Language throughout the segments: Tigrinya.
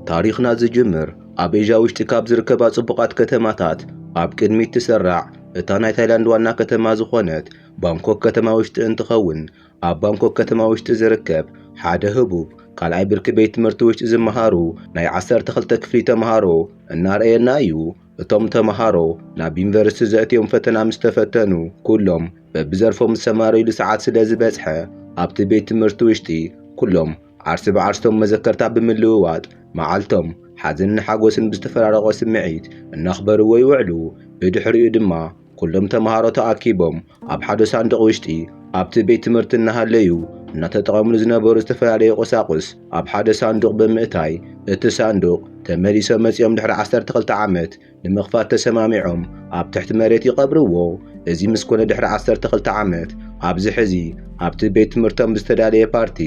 ታሪኽና ዝጅምር ኣብ ኤዥያ ውሽጢ ካብ ዝርከባ ጽቡቓት ከተማታት ኣብ ቅድሚት ትሰርዕ እታ ናይ ታይላንድ ዋና ከተማ ዝኾነት ባንኮክ ከተማ ውሽጢ እንትኸውን ኣብ ባንኮክ ከተማ ውሽጢ ዝርከብ ሓደ ህቡብ ካልኣይ ብርኪ ቤት ትምህርቲ ውሽጢ ዝመሃሩ ናይ 12 ክፍሊ ተምሃሮ እናርአየና እዩ። እቶም ተምሃሮ ናብ ዩኒቨርሲቲ ዘእትዮም ፈተና ምስ ተፈተኑ ኩሎም በብዘርፎም ዝተሰማረዩሉ ሰዓት ስለ ዝበጽሐ ኣብቲ ቤት ትምህርቲ ውሽጢ ኩሎም ዓርሲ ብዓርስቶም መዘከርታ ብምልውዋጥ መዓልቶም ሓዘንን ሓጎስን ብዝተፈራረቐ ስምዒት እናኽበርዎ ይውዕሉ። ብድሕሪኡ ድማ ኩሎም ተምሃሮ ተኣኪቦም ኣብ ሓደ ሳንዱቕ ውሽጢ ኣብቲ ቤት ትምህርቲ እናሃለዩ እናተጠቐምሉ ዝነበሩ ዝተፈላለዩ ቁሳቁስ ኣብ ሓደ ሳንዱቕ ብምእታይ እቲ ሳንዱቕ ተመሊሶም መጺኦም ድሕሪ 12 ዓመት ንምኽፋት ተሰማሚዖም ኣብ ትሕቲ መሬት ይቐብርዎ። እዚ ምስ ኮነ ድሕሪ 12 ዓመት ኣብዚ ሕዚ ኣብቲ ቤት ትምህርቶም ብዝተዳለየ ፓርቲ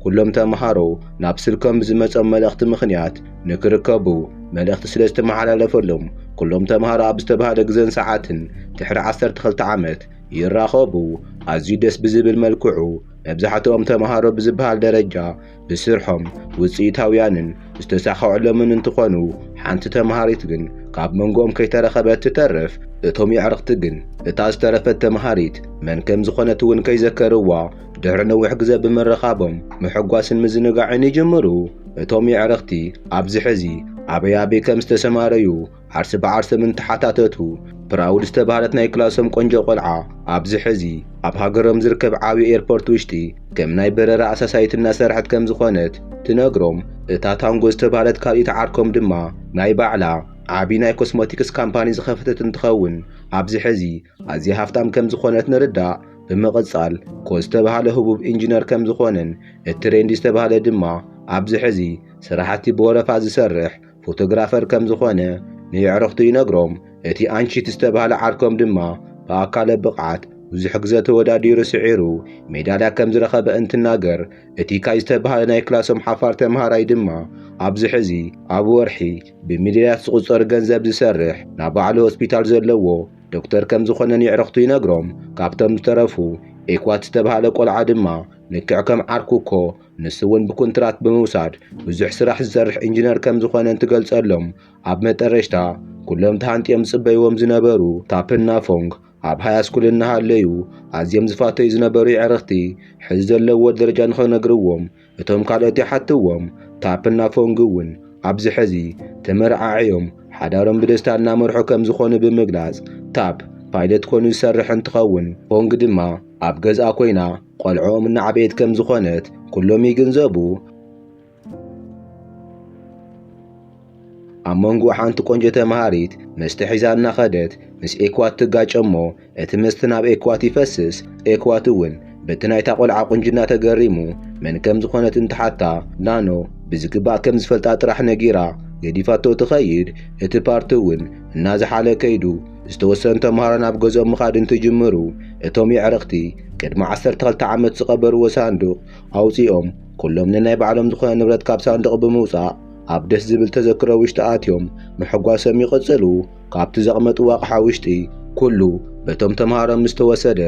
ኩሎም ተምሃሮ ናብ ስልኮም ብዝመጾም መልእኽቲ ምኽንያት ንክርከቡ መልእኽቲ ስለ ዝተመሓላለፈሎም ኩሎም ተምሃሮ ኣብ ዝተባህለ ግዘን ሰዓትን ድሕሪ 12 ዓመት ይራኸቡ። ኣዝዩ ደስ ብዝብል መልክዑ መብዛሕትኦም ተምሃሮ ብዝበሃል ደረጃ ብስርሖም ውፅኢታውያንን ዝተሳኽዑሎምን እንትኾኑ ሓንቲ ተምሃሪት ግን ካብ መንጎኦም ከይተረኸበት ትተርፍ። እቶም የዕርኽቲ ግን እታ ዝተረፈት ተምሃሪት መን ከም ዝኾነት እውን ከይዘከርዋ ድሕሪ ነዊሕ ግዜ ብምርኻቦም ምሕጓስን ምዝንጋዕን ይጅምሩ። እቶም የዕርኽቲ ኣብዚ ሕዚ ኣበይ ከም ዝተሰማረዩ ዓርሲ ብዓርሶም እንትሓታተቱ ፕራውድ ዝተባህለት ናይ ክላሶም ቆንጆ ቆልዓ ኣብዚ ሕዚ ኣብ ሃገሮም ዝርከብ ዓብዪ ኤርፖርት ውሽጢ ከም ናይ በረራ ኣሳሳይት እናሰርሐት ከም ዝኾነት ትነግሮም። እታ ታንጎ ዝተባህለት ካልኢት ዓርኮም ድማ ናይ ባዕላ ዓብዪ ናይ ኮስሞቲክስ ካምፓኒ ዝኸፈተት እንትኸውን ኣብዚ ሕዚ ኣዝያ ሃፍታም ከም ዝኾነት ንርዳእ። ብምቕጻል ኮ ዝተባህለ ህቡብ ኢንጂነር ከም ዝኾነን እቲ ሬንዲ ዝተባህለ ድማ ኣብዚ ሕዚ ስራሕቲ ብወረፋ ዝሰርሕ ፎቶግራፈር ከም ዝኾነ ንየዕርኽቱ ይነግሮም። እቲ አንቺት ዝተባህለ ዓርኮም ድማ ብኣካለ ብቕዓት ብዙሕ ግዜ ተወዳዲሩ ስዒሩ ሜዳልያ ከም ዝረኸበ እንትናገር፣ እቲ ካይ ዝተባህለ ናይ ክላሶም ሓፋር ተምሃራይ ድማ ኣብዚ ሕዚ ኣብ ወርሒ ብሚልዮናት ዝቑጸር ገንዘብ ዝሰርሕ ናብ ባዕሉ ሆስፒታል ዘለዎ ዶክተር ከም ዝኾነን የዕርኽቱ ይነግሮም። ካብቶም ዝተረፉ ኤኳት ዝተባህለ ቆልዓ ድማ ንክዕ ከም ዓርኩኮ ንሱ እውን ብኮንትራት ብምውሳድ ብዙሕ ስራሕ ዝሰርሕ ኢንጂነር ከም ዝኾነን ትገልጸሎም። ኣብ መጠረሽታ ኩሎም ተሃንጢኦም ዝጽበይዎም ዝነበሩ ታፕና ፎንግ ኣብ ሃያስኩል እናሃለዩ ኣዝዮም ዝፋተዩ ዝነበሩ የዕርኽቲ ሕዚ ዘለዎ ደረጃ ንኽነግርዎም እቶም ካልኦት ይሓትዎም። ታፕና ፎንግ እውን ኣብዚ ሕዚ ተመርዓዕዮም ሓዳሮም ብደስታ እናመርሑ ከም ዝኾኑ ብምግላጽ ታፕ ፓይለት ኮይኑ ዝሰርሕ እንትኸውን ፎንግ ድማ ኣብ ገዝኣ ኮይና ቆልዖም እናዓበየት ከም ዝኾነት ኩሎም ይግንዘቡ። ኣብ መንጎ ሓንቲ ቆንጆ ተምሃሪት መስተ ሒዛ እናኸደት ምስ ኤኳት ትጋጭ እሞ እቲ መስተ ናብ ኤኳት ይፈስስ። ኤኳት እውን በቲ ናይታ ቆልዓ ቁንጅና ተገሪሙ መን ከም ዝኾነት እንትሓታ ናኖ ብዝግባእ ከም ዝፈልጣ ጥራሕ ነጊራ ገዲፋቶ ትኸይድ። እቲ ፓርቲ እውን እናዝሓለ ከይዱ ዝተወሰኑ ተምሃሮ ናብ ገዝኦም ምኻድ እንትጅምሩ እቶም የዕርኽቲ ቅድሚ 12 ዓመት ዝቐበርዎ ሳንዱቕ ኣውፂኦም ኩሎም ንናይ ባዕሎም ዝኾነ ንብረት ካብ ሳንዱቕ ብምውፃእ ኣብ ደስ ዝብል ተዘክሮ ውሽጢ ኣትዮም ምሕጓሶም ይቕጽሉ። ካብቲ ዘቕመጥዎ ኣቕሓ ውሽጢ ኩሉ በቶም ተምሃሮም ዝተወሰደ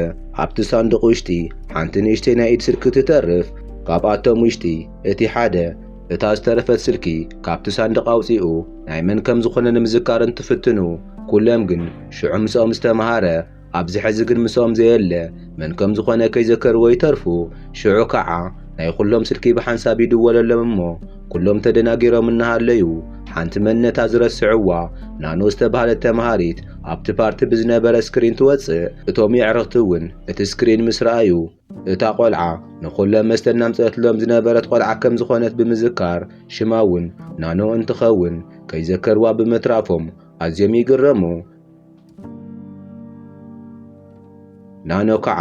ኣብቲ ሳንዱቕ ውሽጢ ሓንቲ ንእሽተይ ናይ ኢድ ስልኪ ትተርፍ። ካብኣቶም ውሽጢ እቲ ሓደ እታ ዝተረፈት ስልኪ ካብቲ ሳንዱቕ ኣውፂኡ ናይ መን ከም ዝኾነ ንምዝካር እንትፍትኑ ኩሎም ግን ሽዑ ምስኦም ዝተምሃረ ኣብዚ ሕዚ ግን ምስኦም ዘየለ መን ከም ዝኾነ ከይዘከርዎ ይተርፉ። ሽዑ ከዓ ናይ ኩሎም ስልኪ ብሓንሳብ ይድወለሎም እሞ ኩሎም ተደናጊሮም እናሃለዩ ሓንቲ መንነታ ዝረስዕዋ ናኖ ዝተባህለት ተምሃሪት ኣብቲ ፓርቲ ብዝነበረ ስክሪን ትወፅእ። እቶም የዕርኽቲ እውን እቲ ስክሪን ምስ ረኣዩ እታ ቆልዓ ንኩሎም መስተ እናምፀአትሎም ዝነበረት ቆልዓ ከም ዝኾነት ብምዝካር ሽማ እውን ናኖ እንትኸውን ከይዘከርዋ ብምትራፎም ኣዝዮም ይግረሙ። ናኖ ከዓ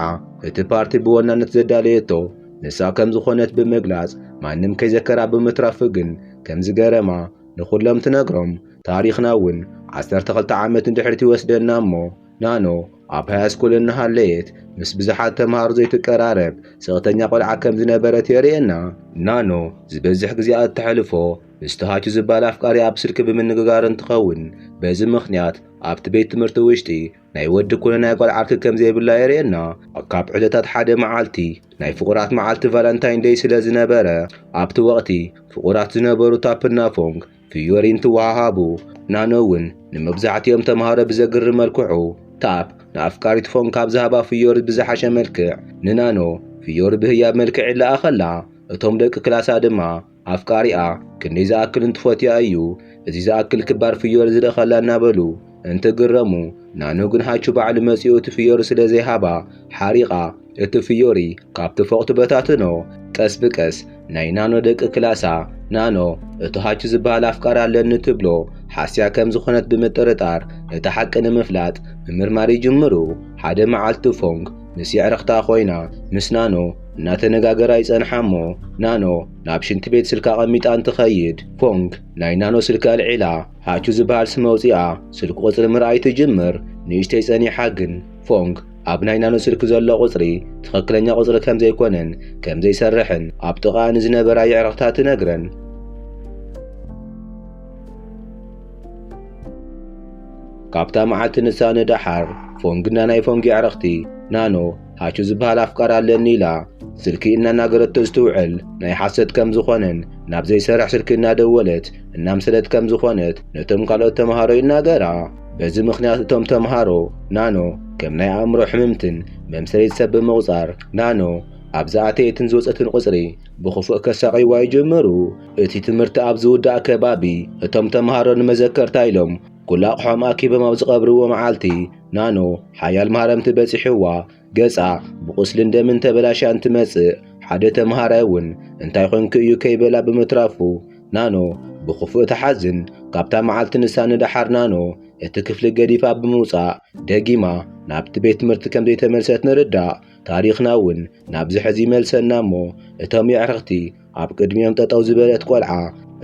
እቲ ፓርቲ ብወናነት ዘዳለየቶ ንሳ ከም ዝኾነት ብምግላጽ ማንም ከይዘከራ ብምትራፍ ግን ከም ዝገረማ ንኩሎም ትነግሮም። ታሪኽና እውን 12 ዓመት እንድሕርቲ ይወስደና እሞ ናኖ ኣብ ሃይስኩል እናሃለየት ምስ ብዙሓት ተምሃሮ ዘይትቀራረብ ስቕተኛ ቆልዓ ከም ዝነበረት የርእየና። ናኖ ዝበዝሕ ግዜ እተሕልፎ ምስቲ ሃቹ ዝበሃል ኣፍቃሪ ኣብ ስልኪ ብምንግጋር እንትኸውን በዚ ምኽንያት ኣብቲ ቤት ትምህርቲ ውሽጢ ናይ ወዲ ኮነ ናይ ጓል ዓርኪ ከም ዘይብላ የርእየና። ካብ ዕለታት ሓደ መዓልቲ ናይ ፍቑራት መዓልቲ ቫለንታይን ዴይ ስለ ዝነበረ ኣብቲ ወቕቲ ፍቑራት ዝነበሩ ታፕና ፎንግ ፍዮሪ እንትወሃሃቡ ናኖ እውን ንመብዛሕትኦም ተምሃሮ ብዘግርም መልክዑ ታፕ ንኣፍቃሪት ፎንግ ካብ ዝሃባ ፍዮሪ ብዝሓሸ መልክዕ ንናኖ ፍዮሪ ብህያብ መልክዕ ይለኣ ኸላ እቶም ደቂ ክላሳ ድማ ኣፍቃሪኣ ክንደይ ዝኣክል እንትፈትያ እዩ እዚ ዝኣክል ክባር ፍዮሪ ዝደኸላ እናበሉ እንትግረሙ ናኖ ግን ሃቹ ባዕሉ መጺኡ እቲ ፍዮሪ ስለ ዘይሃባ ሓሪቓ እቲ ፍዮሪ ካብቲ ፎቕ ትበታትኖ። ቀስ ብቀስ ናይ ናኖ ደቂ ክላሳ ናኖ እቲ ሃቹ ዝበሃል ኣፍቃሪ ኣለኒ ትብሎ ሓስያ ከም ዝኾነት ብምጥርጣር እቲ ሓቂ ንምፍላጥ ምምርማር ይጅምሩ። ሓደ መዓልቲ ፎንግ ምስ ይዕርኽታ ኮይና ምስ ናኖ እናተነጋገራ ይጸንሓ እሞ ናኖ ናብ ሽንቲ ቤት ስልካ ቀሚጣ እንትኸይድ ፎንግ ናይ ናኖ ስልኪ ኣልዒላ ሃቹ ዝበሃል ስመ ኣውፂኣ ስልኪ ቁፅሪ ምርኣይ ትጅምር። ንእሽተይ ጸኒሓ ግን ፎንግ ኣብ ናይ ናኖ ስልኪ ዘሎ ቁፅሪ ትኽክለኛ ቁፅሪ ከም ዘይኮነን ከም ዘይሰርሕን ኣብ ጥቓኣ ንዝነበራ ይዕርኽታ ትነግረን። ካብታ መዓልቲ ንሳነ ደሓር ፎንግና ናይ ፎንግ ይዕርኽቲ ናኖ ሃቹ ዝበሃል ኣፍቃሪ ኣለኒ ኢላ ስልኪ እናናገረቶ ዝትውዕል ናይ ሓሰት ከም ዝኾነን ናብ ዘይሰርሕ ስልኪ እናደወለት እናምሰለት ከም ዝኾነት ነቶም ካልኦት ተምሃሮ ይናገራ። በዚ ምኽንያት እቶም ተምሃሮ ናኖ ከም ናይ ኣእምሮ ሕምምትን መምሰለይት ሰብ ብምቑፃር ናኖ ኣብ ዝኣተየትን ዝወፀትን ቁፅሪ ብኽፉእ ከሳቒዋ ይጅምሩ። እቲ ትምህርቲ ኣብ ዝውዳእ ከባቢ እቶም ተምሃሮ ንመዘከርታ ኢሎም ኩሉ ኣቕሖም ኣኪቦም ኣብ ዝቐብርዎ መዓልቲ ናኖ ሓያል መሃረምቲ በፂሕዋ ገጻ ብቁስልን ደምን ተበላሻ እንትመጽእ ሓደ ተምሃራይ እውን እንታይ ኮንክ እዩ ከይበላ ብምትራፉ ናኖ ብኽፉእ ተሓዝን። ካብታ መዓልቲ ንሳነ ደሓር ናኖ እቲ ክፍሊ ገዲፋ ብምውፃእ ደጊማ ናብቲ ቤት ትምህርቲ ከም ዘይተመልሰት ንርዳእ። ታሪኽና እውን ናብዚ ሕዚ ይመልሰና እሞ እቶም ይዕርኽቲ ኣብ ቅድሚኦም ጠጠው ዝበለት ቆልዓ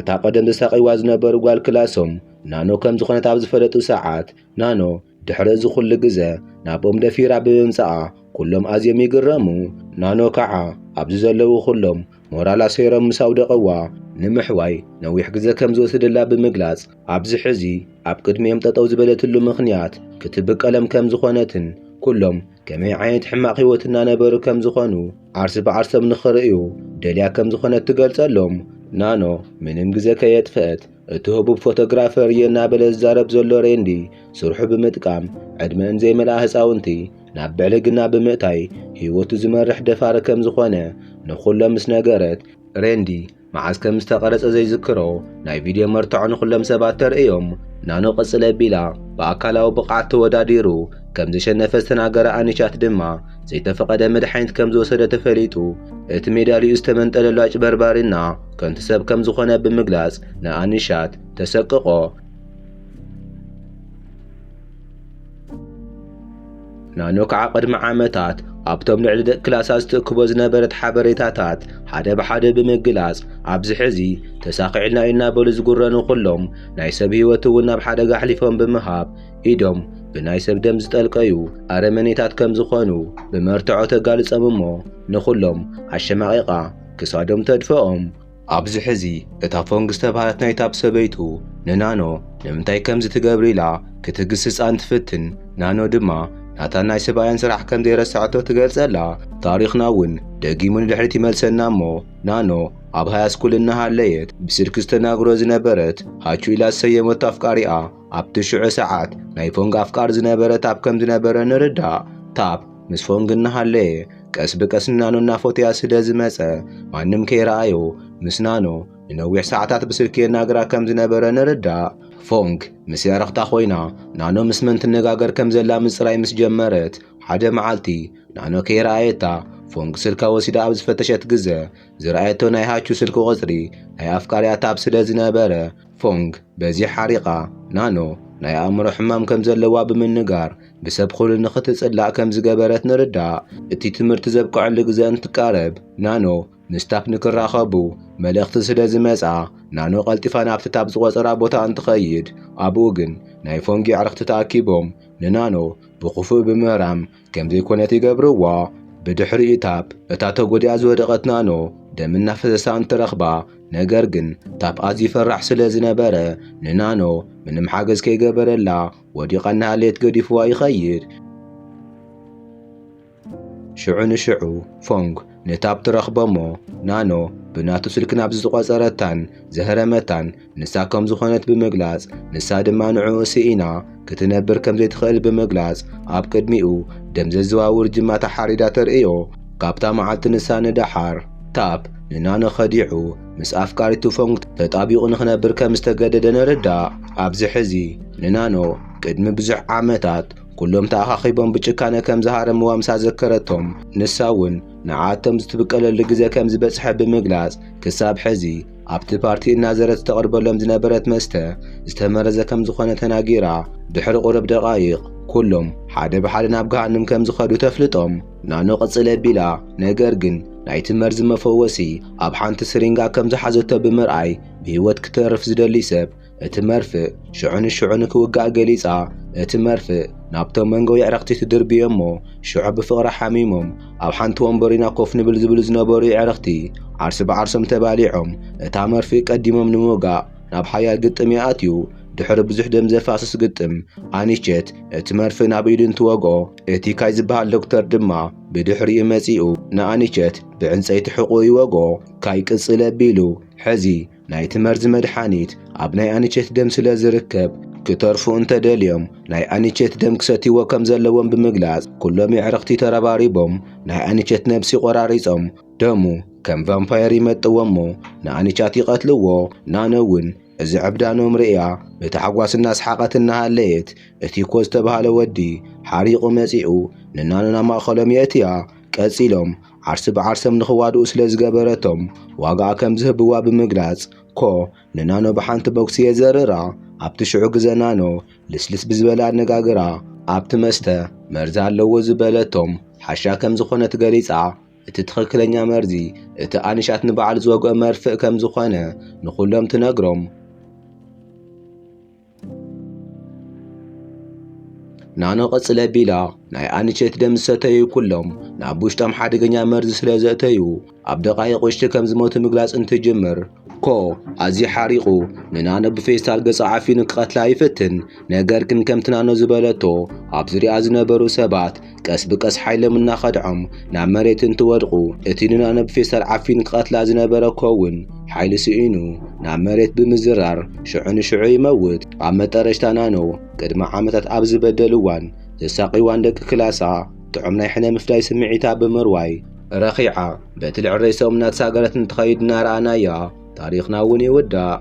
እታ ቀደም ዘሳቒዋ ዝነበሩ ጓል ክላሶም ናኖ ከም ዝኾነት ኣብ ዝፈለጡ ሰዓት ናኖ ድሕሪ እዚ ኩሉ ግዜ ናብኦም ደፊራ ብምምጻኣ ኩሎም ኣዝዮም ይግረሙ። ናኖ ከዓ ኣብዚ ዘለዉ ኩሎም ሞራላ ሰይሮም ምስ ኣውደቐዋ ንምሕዋይ ነዊሕ ግዜ ከም ዝወስደላ ብምግላጽ ኣብዚ ሕዚ ኣብ ቅድሚኦም ጠጠው ዝበለትሉ ምኽንያት ክትብቀለም ከም ዝኾነትን ኩሎም ከመይ ዓይነት ሕማቕ ህይወት እናነበሩ ከም ዝኾኑ ዓርሲ ብዓርሶም ንኽርእዩ ደልያ ከም ዝኾነት ትገልጸሎም። ናኖ ምንም ግዜ ከየጥፍአት እቲ ህቡብ ፎቶግራፈር እየ እናበለ ዝዛረብ ዘሎ ሬንዲ ስርሑ ብምጥቃም ዕድመን ዘይመልኣ ህፃውንቲ ናብ ብዕልግና ብምእታይ ህይወቱ ዝመርሕ ደፋር ከም ዝኾነ ንኹሎም ምስ ነገረት ሬንዲ መዓዝ ከም ዝተቐረጸ ዘይዝክሮ ናይ ቪድዮ መርትዖ ንኹሎም ሰባት ተርእዮም። ናኖ ቅፅል ኣቢላ ብኣካላዊ ብቕዓት ተወዳዲሩ ከም ዘሸነፈ ዝተናገረ ኣንሻት ድማ ዘይተፈቐደ መድሓኒት ከም ዝወሰደ ተፈሊጡ እቲ ሜዳልዩ ዝተመንጠለሉ ኣጭበርባሪና ከንቲ ሰብ ከም ዝኾነ ብምግላጽ ንኣንሻት ተሰቅቆ። ናኖ ከዓ ቅድሚ ዓመታት ኣብቶም ልዕሊ ደቂ ክላሳ ዝተእክቦ ዝነበረት ሓበሬታታት ሓደ ብሓደ ብምግላጽ ኣብዚ ሕዚ ተሳኺዕልና እናበሉ ዝጉረኑ ኩሎም ናይ ሰብ ህይወት እውን ናብ ሓደጋ ኣሕሊፎም ብምሃብ ኢዶም ብናይ ሰብ ደም ዝጠልቀዩ ኣረመኔታት ከም ዝኾኑ ብመርትዖ ተጋልጾም እሞ ንኹሎም ኣሸማቒቓ ክሳዶም ተድፈኦም። ኣብዚ ሕዚ እታ ፎንግ ዝተባህለት ናይ ታብ ሰበይቱ ንናኖ ንምንታይ ከምዚ ትገብሪ ኢላ ክትግስጻ እንትፍትን ናኖ ድማ ናታ ናይ ሰብኣያን ስራሕ ከም ዘይረስዓቶ ትገልጸላ። ታሪኽና እውን ደጊሙ ንድሕሪት ይመልሰና እሞ ናኖ ኣብ ሃይስኩል እናሃለየት ብስልኪ ዝተናግሮ ዝነበረት ሃቹ ኢላ ዝሰየመቶ ኣፍቃሪኣ ኣብቲ ሽዑ ሰዓት ናይ ፎንግ ኣፍቃሪ ዝነበረ ታብ ከም ዝነበረ ንርዳእ። ታብ ምስ ፎንግ እናሃለየ ቀስ ብቀስ ናኖ እናፎትያ ስለ ዝመጸ ማንም ከይረኣዮ ምስ ናኖ ንነዊሕ ሰዓታት ብስልኪ የናግራ ከም ዝነበረ ንርዳእ። ፎንግ ምስ ያረኽታ ኮይና ናኖ ምስ መን ትነጋገር ከም ዘላ ምጽራይ ምስ ጀመረት ሓደ መዓልቲ ናኖ ከይረኣየታ ፎንግ ስልካ ወሲዳ ኣብ ዝፈተሸት ግዜ ዝረኣየቶ ናይ ሃቹ ስልኪ ቁፅሪ ናይ ኣፍቃሪያ ታብ ስለ ዝነበረ ፎንግ በዚ ሓሪቓ ናኖ ናይ ኣእምሮ ሕማም ከም ዘለዋ ብምንጋር ብሰብ ኩሉ ንኽትጽላእ ከም ዝገበረት ንርዳእ። እቲ ትምህርቲ ዘብቅዐሉ ግዜ እንትቃረብ ናኖ ምስ ታብ ንክራኸቡ መልእኽቲ ስለ ዝመጻ ናኖ ቀልጢፋ ናብቲ ታብ ዝቆፀራ ቦታ እንትኸይድ ኣብኡ ግን ናይ ፎንግ ኣዕርኽቲ ተኣኪቦም ንናኖ ብخفوء ብምራም ከም ዘይኮነት ይገብርዋ بدحر إتاب أتاتو قد أزودقت نانو دمنا فسسان ترخبا ነገር ግን ታብ አዚ ፈራሕ ስለ ዝነበረ ንናኖ ምንም ሓገዝ ከይገበረላ ወዲቐና ሌት ገዲፍዋ ይኸይድ ሽዑ ፎንግ ነታብ ትረኽበሞ ናኖ ብናቱ ስልክ ናብ ዝቆፀረታን ዘህረመታን ንሳ ከም ዝኾነት ብምግላጽ ንሳ ድማ ንዕኡ ስኢና ክትነብር ከም ዘይትኽእል ብምግላጽ ኣብ ቅድሚኡ ደም ዘዘዋውር ጅማታ ሓሪዳ ተርእዮ ካብታ መዓልቲ ንሳ ንዳሓር ታብ ንናኖ ኸዲዑ ምስ ኣፍቃሪቱ ፎንግ ተጣቢቑ ንኽነብር ከም ዝተገደደ ንርዳእ ኣብዚ ሕዚ ንናኖ ቅድሚ ብዙሕ ዓመታት ኩሎም ተኣኻኺቦም ብጭካነ ከም ዝሃረምዋ ምሳ ዘከረቶም ንሳ እውን ንዓቶም ዝትብቀለሉ ግዜ ከም ዝበፅሐ ብምግላጽ ክሳብ ሕዚ ኣብቲ ፓርቲ እናዘረት ተቐርበሎም ዝነበረት መስተ ዝተመረዘ ከም ዝኾነ ተናጊራ ድሕሪ ቁርብ ደቓይቕ ኩሎም ሓደ ብሓደ ናብ ገሃንም ከም ዝኸዱ ተፍልጦም ናኖ ቅፅል ኣቢላ ነገር ግን ናይቲ መርዚ መፈወሲ ኣብ ሓንቲ ስሪንጋ ከም ዝሓዘቶ ብምርኣይ ብህይወት ክተርፍ ዝደሊ ሰብ እቲ መርፍእ ሽዑን ክውጋእ ገሊጻ እቲ መርፍእ ናብቶም መንጎ ይዕረኽቲ ትድርብዮ እሞ ሽዑ ብፍቕሪ ሓሚሞም ኣብ ሓንቲ ወንበሪና ኮፍ ንብል ዝብሉ ዝነበሩ ይዕረኽቲ ዓርሲ ብዓርሶም ተባሊዖም እታ መርፍእ ቀዲሞም ንምውጋእ ናብ ሓያል ግጥም ይኣትዩ ድሕሪ ብዙሕ ደም ዘፋስስ ግጥም ኣኒቸት እቲ መርፍእ ናብ ኢዱ እንትወግኦ እቲ ካይ ዝበሃል ዶክተር ድማ ብድሕሪኡ መጺኡ ንኣኒቸት ብዕንፀይቲ ሕቑ ይወግኦ ካይ ቅፅል ኣቢሉ ሕዚ ናይቲ መርዚ መድሓኒት ኣብ ናይ ኣኒቸት ደም ስለ ዝርከብ ክተርፉ እንተደልዮም ናይ ኣኒቸት ደም ክሰትይዎ ከም ዘለዎም ብምግላጽ ኩሎም ይዕረኽቲ ተረባሪቦም ናይ ኣኒቸት ነብሲ ቆራሪጾም ደሙ ከም ቫምፓየር ይመጥዎ እሞ ንኣኒቻት ይቐትልዎ ናኖ እውን እዚ ዕብዳኖም ርእያ ብተሓጓስና ስሓቐት እናሃለየት እቲ ኮ ዝተባሃለ ወዲ ሓሪቑ መጺኡ ንናኖ ናብ ማእኸሎም የእትያ ቀጺሎም ዓርሲ ብዓርሶም ንኽዋድኡ ስለ ዝገበረቶም ዋጋኣ ከም ዝህብዋ ብምግላጽ ኮ ንናኖ ብሓንቲ ቦክሲ የዘርራ ኣብቲ ሽዑ ግዜ ናኖ ልስልስ ብዝበለ ኣነጋግራ ኣብቲ መስተ መርዚ ኣለዎ ዝበለቶም ሓሻ ከም ዝኾነት ገሊጻ እቲ ትኽክለኛ መርዚ እቲ ኣንሻት ንበዓል ዝወግኦ መርፍእ ከም ዝኾነ ንኹሎም ትነግሮም ናኖ ቅፅል ኣቢላ ናይ ኣንቸት ደም ዝሰተዩ ኩሎም ናብ ውሽጦም ሓደገኛ መርዚ ስለ ዘእተዩ ኣብ ደቓይቕ ውሽጢ ከም ዝሞቱ ምግላጽ እንትጅምር ኮ ኣዝዩ ሓሪቑ ንናኖ ብፌስታል ገጻ ዓፊኑ ክቐትላ ይፍትን ነገር ግን ከምቲ ናኖ ዝበለቶ ኣብ ዙርያ ዝነበሩ ሰባት ቀስ ብቀስ ሓይሎም እናኸድዖም ናብ መሬት እንትወድቁ እቲ ንናኖ ብፌስታል ዓፊኑ ክቐትላ ዝነበረ ኮውን ሓይሊ ስኢኑ ናብ መሬት ብምዝራር ሽዑ ይመውት ኣብ መጠረሽታ ናኖ ቅድሚ ዓመታት ኣብ ዝበደል እዋን ዘሳቒዋን ደቂ ክላሳ ጥዑም ናይ ሕነ ምፍዳይ ስምዒታ ብምርዋይ ረኺዓ በቲ ልዕረይ ሰውም እናተሳገረት እንትኸይድ እናረኣናያ ታሪኽና እውን ይውዳእ